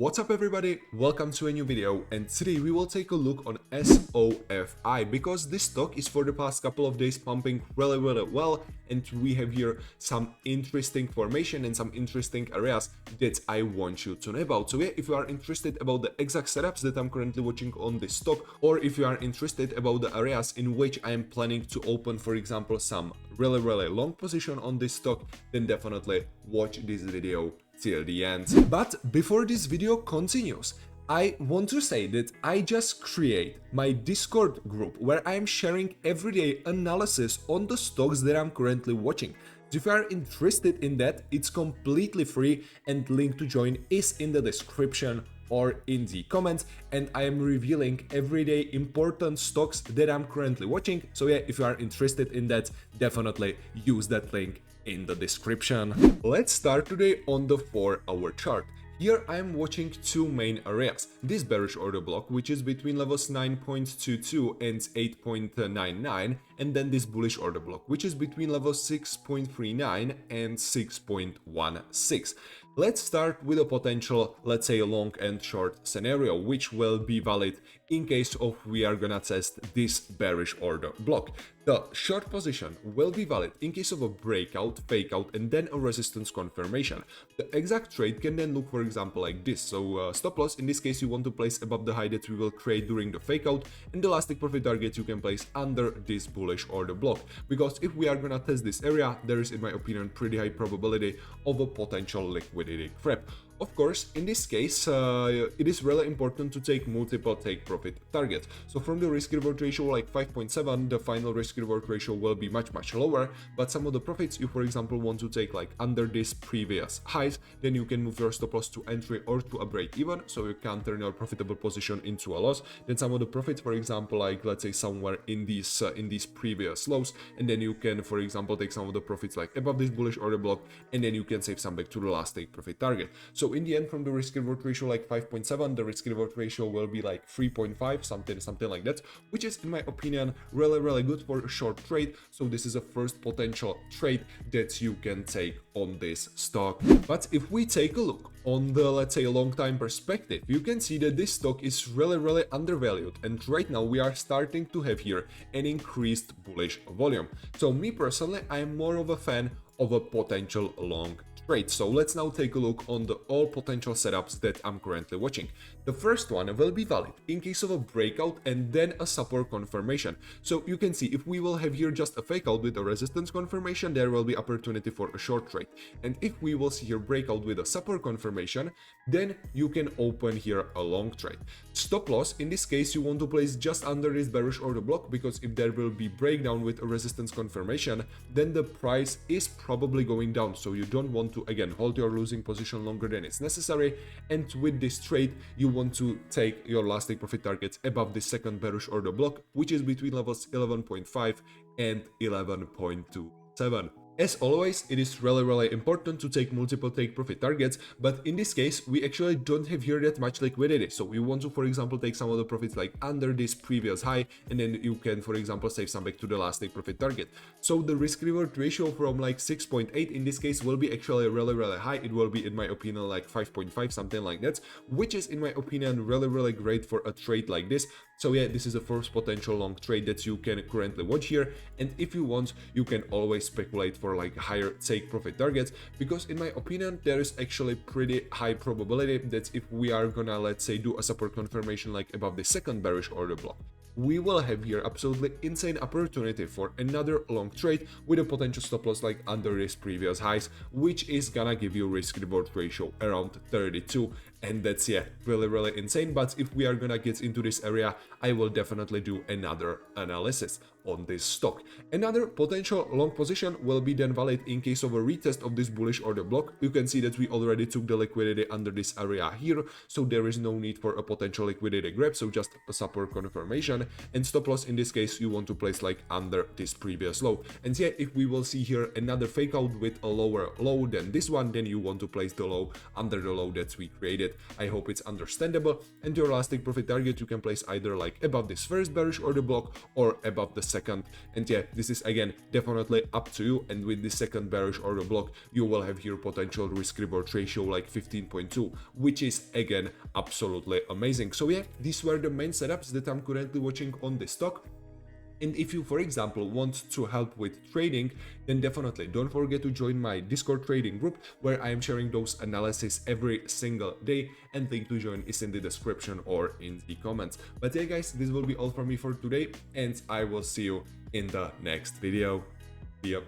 What's up everybody, welcome to a new video, and today we will take a look on SOFI because this stock is for the past couple of days pumping really well, and we have here some interesting formation and some interesting areas that I want you to know about. So yeah, if you are interested about the exact setups that I'm currently watching on this stock, or if you are interested about the areas in which I am planning to open, for example, some really long position on this stock, then definitely watch this video till the end. But before this video continues, I want to say that I just create my Discord group where I am sharing everyday analysis on the stocks that I'm currently watching. So if you are interested in that, it's completely free and link to join is in the description or in the comments, and I am revealing everyday important stocks that I'm currently watching. So yeah, if you are interested in that, definitely use that link in the description. Let's start today on the 4-hour chart. Here I am watching two main areas. This bearish order block, which is between levels 9.22 and 8.99, and then this bullish order block, which is between levels 6.39 and 6.16. Let's start with a potential, let's say, long and short scenario, which will be valid in case of we are gonna test this bearish order block. The short position will be valid in case of a breakout, fake out, and then a resistance confirmation. The exact trade can then look, for example, like this. So stop loss, in this case, you want to place above the high that we will create during the fake out, and the last take profit target you can place under this bullish order block. Because if we are gonna test this area, there is, in my opinion, pretty high probability of a potential liquidity creep. Of course, in this case, it is really important to take multiple take profit targets. So from the risk reward ratio like 5.7, the final risk reward ratio will be much lower. But some of the profits, you for example want to take like under this previous highs, then you can move your stop loss to entry or to a break even, so you can turn your profitable position into a loss. Then some of the profits, for example, like let's say somewhere in these previous lows, and then you can, for example, take some of the profits like above this bullish order block, and then you can save some back to the last take profit target. So in the end, from the risk reward ratio like 5.7, the risk reward ratio will be like 3.5, something like that, which is, in my opinion, really good for a short trade. So this is a first potential trade that you can take on this stock. But if we take a look on the, let's say, long time perspective, you can see that this stock is really undervalued, and right now we are starting to have here an increased bullish volume. So me personally, I am more of a fan of a potential long trade. So let's now take a look on the all potential setups that I'm currently watching. The first one will be valid in case of a breakout and then a support confirmation. So you can see if we will have here just a fake out with a resistance confirmation, there will be opportunity for a short trade. And if we will see here breakout with a support confirmation, then you can open here a long trade. Stop loss, in this case, you want to place just under this bearish order block, because if there will be breakdown with a resistance confirmation, then the price is probably going down. So you don't want to, again, hold your losing position longer than it's necessary. And with this trade, you want to take your last take profit targets above the second bearish order block, which is between levels 11.5 and 11.27. As always, it is really important to take multiple take profit targets, but in this case, we actually don't have here that much liquidity. So we want to, for example, take some of the profits like under this previous high, and then you can, for example, save some back to the last take profit target. So the risk reward ratio from like 6.8 in this case will be actually really high. It will be, in my opinion, like 5.5, something like that, which is, in my opinion, really great for a trade like this. So yeah, this is the first potential long trade that you can currently watch here. And if you want, you can always speculate for like higher take profit targets, because in my opinion, there is actually pretty high probability that if we are gonna, let's say, do a support confirmation like above the second bearish order block, we will have here absolutely insane opportunity for another long trade with a potential stop loss like under this previous highs, which is gonna give you risk reward ratio around 32. And that's, yeah, really insane. But if we are gonna get into this area, I will definitely do another analysis on this stock. Another potential long position will be then valid in case of a retest of this bullish order block. You can see that we already took the liquidity under this area here, so there is no need for a potential liquidity grab, so just a support confirmation. And stop loss, in this case, you want to place like under this previous low. And yeah, if we will see here another fake out with a lower low than this one, then you want to place the low under the low that we created. I hope it's understandable. And your last take profit target you can place either like above this first bearish order block or above the second second. And yeah, this is again definitely up to you, and with the second bearish order block you will have here potential risk reward ratio like 15.2, which is again absolutely amazing. So yeah, these were the main setups that I'm currently watching on this stock. And if you, for example, want to help with trading, then definitely don't forget to join my Discord trading group, where I am sharing those analysis every single day, and link to join is in the description or in the comments. But yeah guys, this will be all from me for today, and I will see you in the next video. See ya.